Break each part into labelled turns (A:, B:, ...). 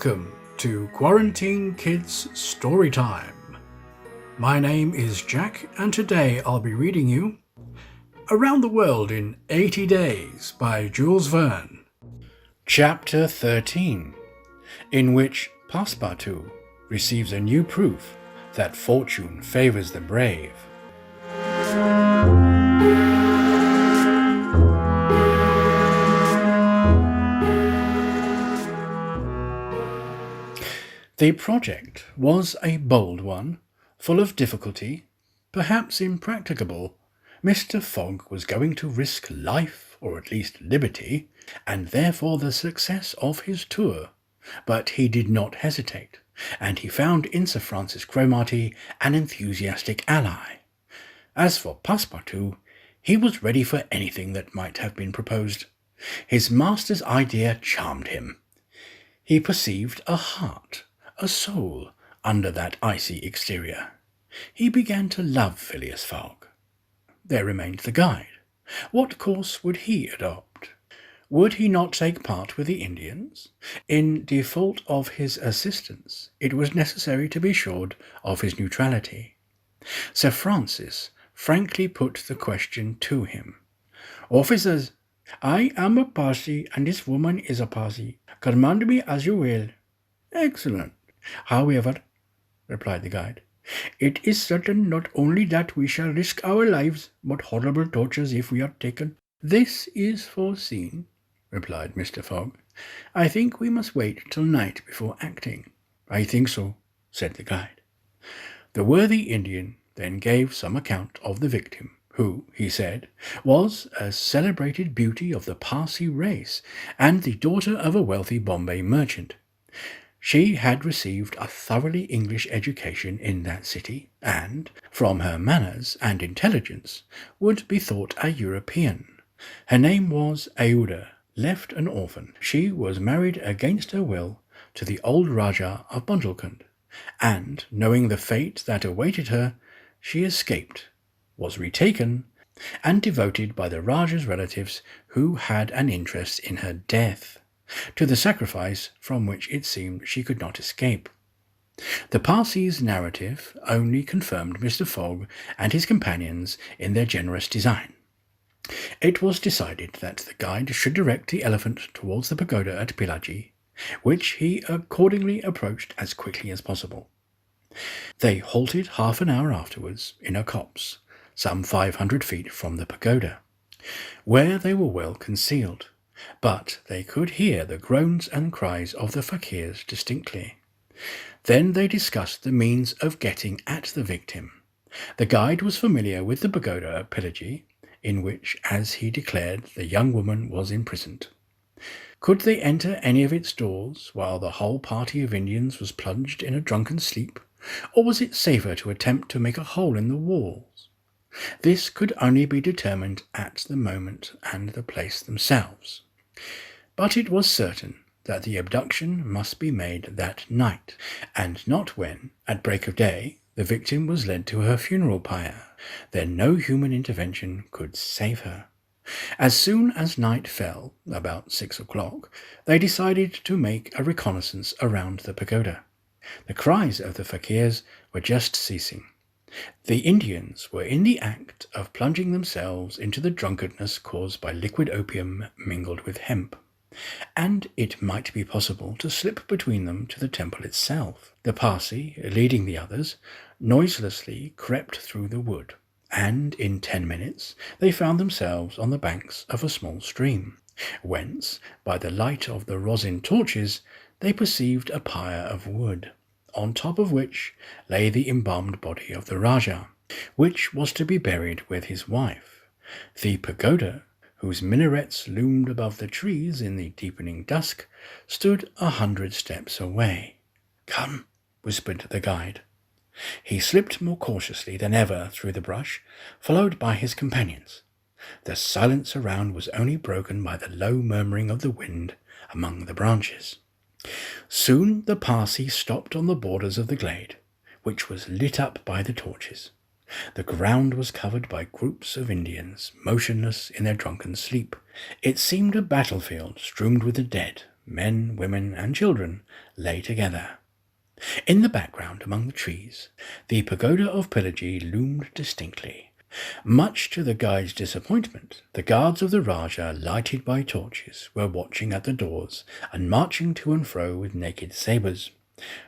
A: Welcome to Quarantine Kids Storytime. My name is Jack, and today I'll be reading you Around the World in 80 Days by Jules Verne. Chapter 13, in which Passepartout receives a new proof that fortune favors the brave. The project was a bold one, full of difficulty, perhaps impracticable. Mr. Fogg was going to risk life, or at least liberty, and therefore the success of his tour. But he did not hesitate, and he found in Sir Francis Cromarty an enthusiastic ally. As for Passepartout, he was ready for anything that might have been proposed. His master's idea charmed him. He perceived a heart, a soul, under that icy exterior. He began to love Phileas Fogg. There remained the guide. What course would he adopt? Would he not take part with the Indians? In default of his assistance, it was necessary to be assured of his neutrality. Sir Francis frankly put the question to him. "Officers, I am a Parsee, and this woman is a Parsee. Command me as you will." "Excellent. However," replied the guide, "it is certain not only that we shall risk our lives, but horrible tortures if we are taken." "This is foreseen," replied Mr. Fogg. "I think we must wait till night before acting." "I think so," said the guide. The worthy Indian then gave some account of the victim, who, he said, was a celebrated beauty of the Parsee race, and the daughter of a wealthy Bombay merchant. She had received a thoroughly English education in that city, and, from her manners and intelligence, would be thought a European. Her name was Aouda. Left an orphan, she was married against her will to the old Rajah of Bundelkund, and, knowing the fate that awaited her, she escaped, was retaken, and devoted by the Rajah's relatives who had an interest in her death, to the sacrifice from which it seemed she could not escape. The Parsee's narrative only confirmed Mr. Fogg and his companions in their generous design. It was decided that the guide should direct the elephant towards the pagoda at Pillaji, which he accordingly approached as quickly as possible. They halted half an hour afterwards in a copse, some 500 feet from the pagoda, where they were well concealed, but they could hear the groans and cries of the fakirs distinctly. Then they discussed the means of getting at the victim. The guide was familiar with the pagoda at Pillaji, in which, as he declared, the young woman was imprisoned. Could they enter any of its doors while the whole party of Indians was plunged in a drunken sleep, or was it safer to attempt to make a hole in the walls? This could only be determined at the moment and the place themselves. But it was certain that the abduction must be made that night, and not when, at break of day, the victim was led to her funeral pyre. Then no human intervention could save her. As soon as night fell, about 6 o'clock, they decided to make a reconnaissance around the pagoda. The cries of the fakirs were just ceasing. The Indians were in the act of plunging themselves into the drunkenness caused by liquid opium mingled with hemp, and it might be possible to slip between them to the temple itself. The Parsee, leading the others, noiselessly crept through the wood, and in 10 minutes they found themselves on the banks of a small stream, whence, by the light of the rosin torches, they perceived a pyre of wood, on top of which lay the embalmed body of the Rajah, which was to be buried with his wife. The pagoda, whose minarets loomed above the trees in the deepening dusk, stood 100 steps away. "Come," whispered the guide. He slipped more cautiously than ever through the brush, followed by his companions. The silence around was only broken by the low murmuring of the wind among the branches. Soon the Parsee stopped on the borders of the glade, which was lit up by the torches. The ground was covered by groups of Indians, motionless in their drunken sleep. It seemed a battlefield strewn with the dead, men, women, and children, lay together. In the background, among the trees, the pagoda of Pillaji loomed distinctly. Much to the guide's disappointment, the guards of the Rajah, lighted by torches, were watching at the doors and marching to and fro with naked sabres.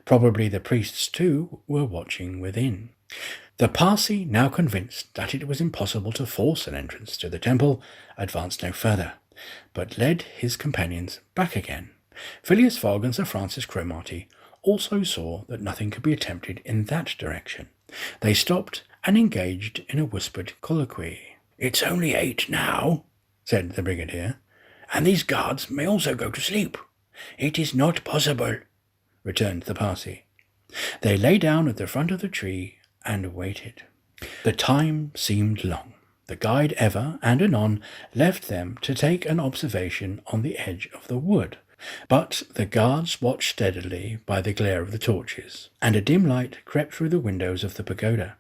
A: Probably the priests, too, were watching within. The Parsi, now convinced that it was impossible to force an entrance to the temple, advanced no further, but led his companions back again. Phileas Fogg and Sir Francis Cromarty also saw that nothing could be attempted in that direction. They stopped and engaged in a whispered colloquy. "It's only 8 now," said the brigadier, "and these guards may also go to sleep." "It is not possible," returned the Parsi. They lay down at the front of the tree and waited. The time seemed long. The guide ever and anon left them to take an observation on the edge of the wood, but the guards watched steadily by the glare of the torches, and a dim light crept through the windows of the pagoda.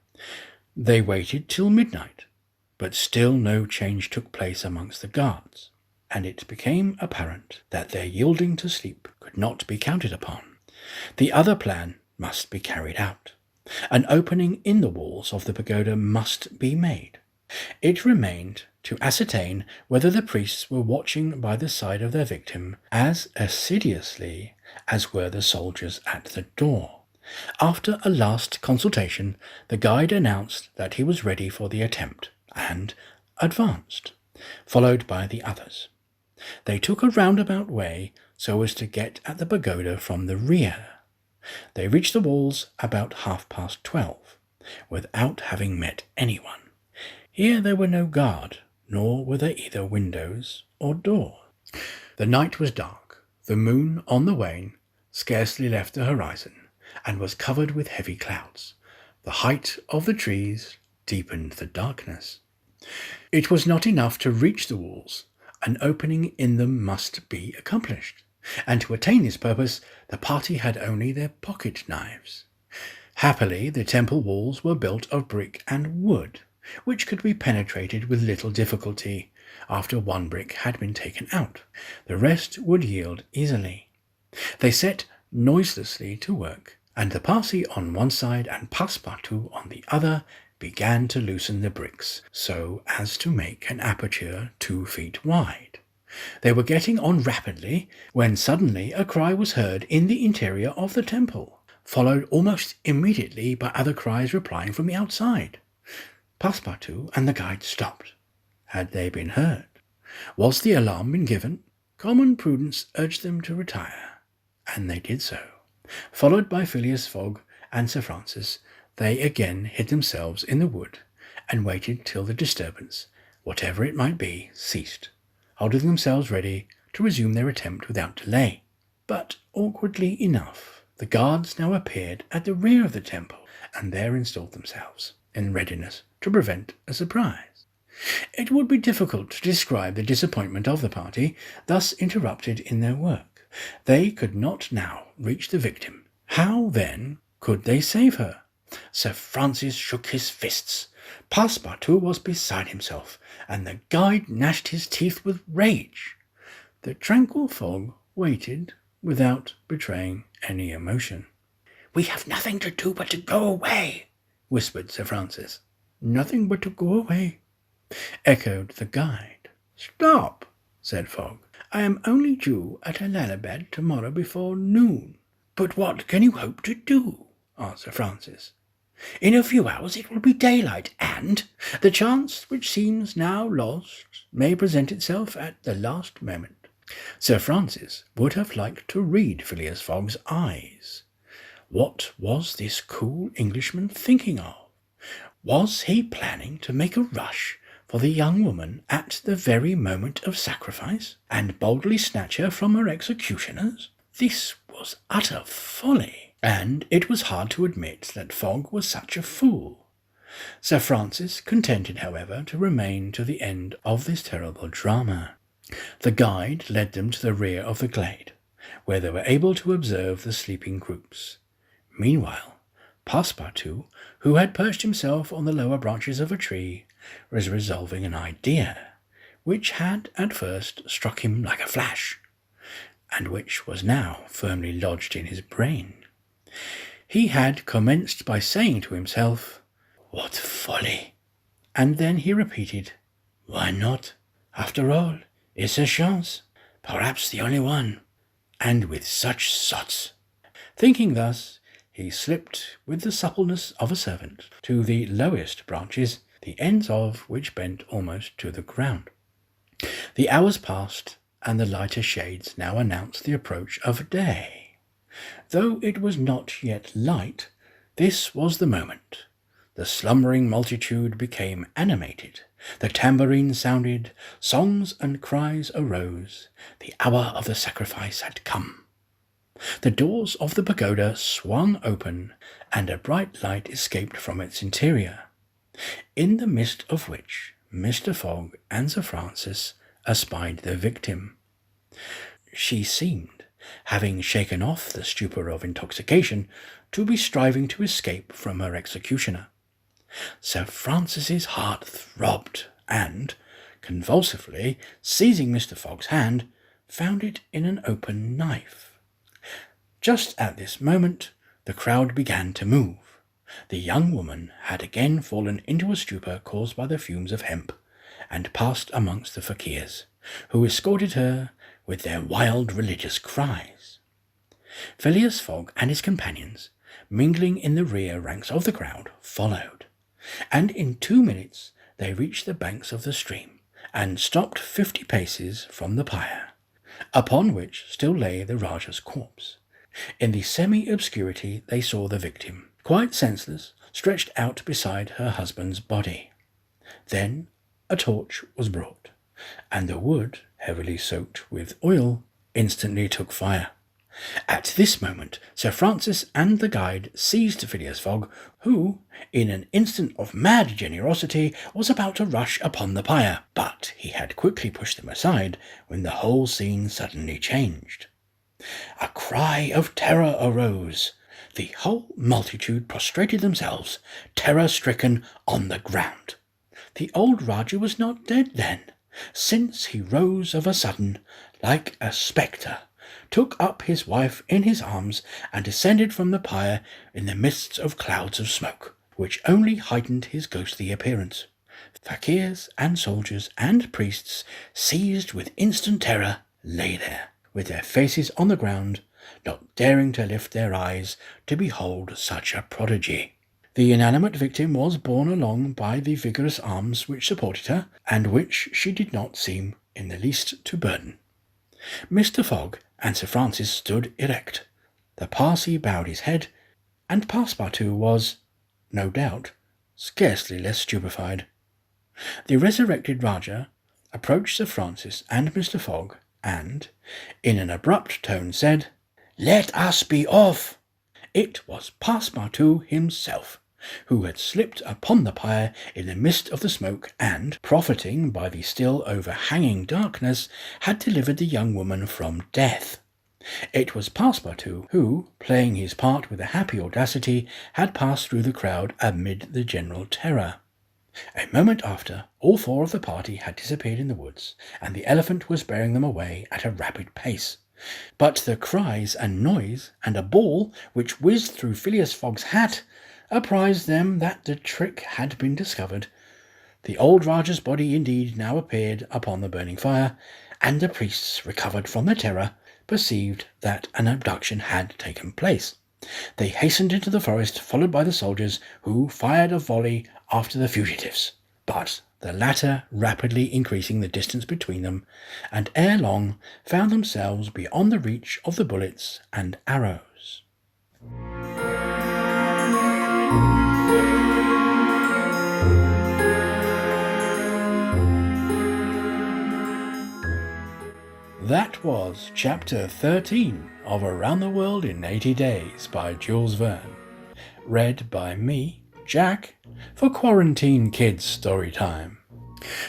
A: They waited till midnight, but still no change took place amongst the guards, and it became apparent that their yielding to sleep could not be counted upon. The other plan must be carried out. An opening in the walls of the pagoda must be made. It remained to ascertain whether the priests were watching by the side of their victim as assiduously as were the soldiers at the door. After a last consultation, the guide announced that he was ready for the attempt, and advanced, followed by the others. They took a roundabout way so as to get at the pagoda from the rear. They reached the walls about 12:30, without having met anyone. Here there were no guard, nor were there either windows or doors. The night was dark. The moon, on the wane, scarcely left the horizon, and was covered with heavy clouds. The height of the trees deepened the darkness. It was not enough to reach the walls. An opening in them must be accomplished, and to attain this purpose the party had only their pocket-knives. Happily, the temple walls were built of brick and wood, which could be penetrated with little difficulty after one brick had been taken out. The rest would yield easily. They set noiselessly to work, and the Parsi on one side and Passepartout on the other began to loosen the bricks so as to make an aperture 2 feet wide. They were getting on rapidly when suddenly a cry was heard in the interior of the temple, followed almost immediately by other cries replying from the outside. Passepartout and the guide stopped. Had they been heard? Was the alarm been given? Common prudence urged them to retire, and they did so. Followed by Phileas Fogg and Sir Francis, they again hid themselves in the wood and waited till the disturbance, whatever it might be, ceased, holding themselves ready to resume their attempt without delay. But awkwardly enough, the guards now appeared at the rear of the temple, and there installed themselves, in readiness to prevent a surprise. It would be difficult to describe the disappointment of the party, thus interrupted in their work. They could not now reach the victim. How, then, could they save her? Sir Francis shook his fists. Passepartout was beside himself, and the guide gnashed his teeth with rage. The tranquil Fogg waited without betraying any emotion. "We have nothing to do but to go away," whispered Sir Francis. "Nothing but to go away," echoed the guide. "Stop," said Fogg. "I am only due at Allahabad tomorrow before noon." "But what can you hope to do?" asked Sir Francis. "In a few hours it will be daylight, and the chance which seems now lost may present itself at the last moment." Sir Francis would have liked to read Phileas Fogg's eyes. What was this cool Englishman thinking of? Was he planning to make a rush for the young woman at the very moment of sacrifice, and boldly snatch her from her executioners? This was utter folly, and it was hard to admit that Fogg was such a fool. Sir Francis contented, however, to remain to the end of this terrible drama. The guide led them to the rear of the glade, where they were able to observe the sleeping groups. Meanwhile, Passepartout, who had perched himself on the lower branches of a tree, was resolving an idea, which had at first struck him like a flash. and which was now firmly lodged in his brain. He had commenced by saying to himself, "What folly!" And then he repeated, "Why not? After all, it's a chance, perhaps the only one, and with such sots." Thinking thus, he slipped with the suppleness of a servant to the lowest branches, the ends of which bent almost to the ground. The hours passed, and the lighter shades now announced the approach of day. Though it was not yet light, this was the moment. The slumbering multitude became animated. The tambourine sounded, songs and cries arose. The hour of the sacrifice had come. The doors of the pagoda swung open, and a bright light escaped from its interior, in the midst of which Mr. Fogg and Sir Francis espied their victim. She seemed, having shaken off the stupor of intoxication, to be striving to escape from her executioner. Sir Francis's heart throbbed, and, convulsively seizing Mr. Fogg's hand, found it in an open knife. Just at this moment the crowd began to move. The young woman had again fallen into a stupor caused by the fumes of hemp, and passed amongst the fakirs, who escorted her with their wild religious cries. Phileas Fogg and his companions, mingling in the rear ranks of the crowd, followed, and in 2 minutes they reached the banks of the stream, and stopped 50 paces from the pyre, upon which still lay the Rajah's corpse. In the semi-obscurity they saw the victim, quite senseless, stretched out beside her husband's body. Then a torch was brought, and the wood, heavily soaked with oil, instantly took fire. At this moment Sir Francis and the guide seized Phileas Fogg, who, in an instant of mad generosity, was about to rush upon the pyre, but he had quickly pushed them aside when the whole scene suddenly changed. A cry of terror arose. The whole multitude prostrated themselves, terror-stricken, on the ground. The old Rajah was not dead then, since he rose of a sudden, like a spectre, took up his wife in his arms, and descended from the pyre in the midst of clouds of smoke, which only heightened his ghostly appearance. Fakirs and soldiers and priests, seized with instant terror, lay there, with their faces on the ground, not daring to lift their eyes to behold such a prodigy. The inanimate victim was borne along by the vigorous arms which supported her, and which she did not seem in the least to burden. Mr. Fogg and Sir Francis stood erect. The Parsee bowed his head, and Passepartout was, no doubt, scarcely less stupefied. The resurrected Rajah approached Sir Francis and Mr. Fogg, and, in an abrupt tone, said, "Let us be off." It was Passepartout himself, who had slipped upon the pyre in the midst of the smoke, and, profiting by the still overhanging darkness, had delivered the young woman from death. It was Passepartout who, playing his part with a happy audacity, had passed through the crowd amid the general terror. A moment after, all 4 of the party had disappeared in the woods, and the elephant was bearing them away at a rapid pace. But the cries and noise, and a ball which whizzed through Phileas Fogg's hat, apprised them that the trick had been discovered. The old Rajah's body indeed now appeared upon the burning fire, and the priests, recovered from their terror, perceived that an abduction had taken place. They hastened into the forest, followed by the soldiers, who fired a volley after the fugitives, but the latter rapidly increasing the distance between them, and ere long found themselves beyond the reach of the bullets and arrows. That was Chapter 13 of Around the World in 80 Days by Jules Verne. Read by me, Jack, for Quarantine Kids Storytime.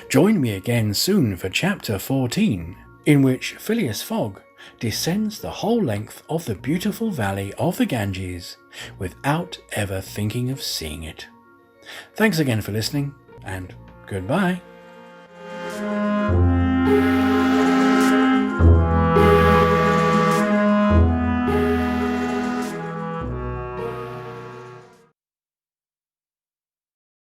A: Join me again soon for Chapter 14, in which Phileas Fogg descends the whole length of the beautiful valley of the Ganges without ever thinking of seeing it. Thanks again for listening, and goodbye.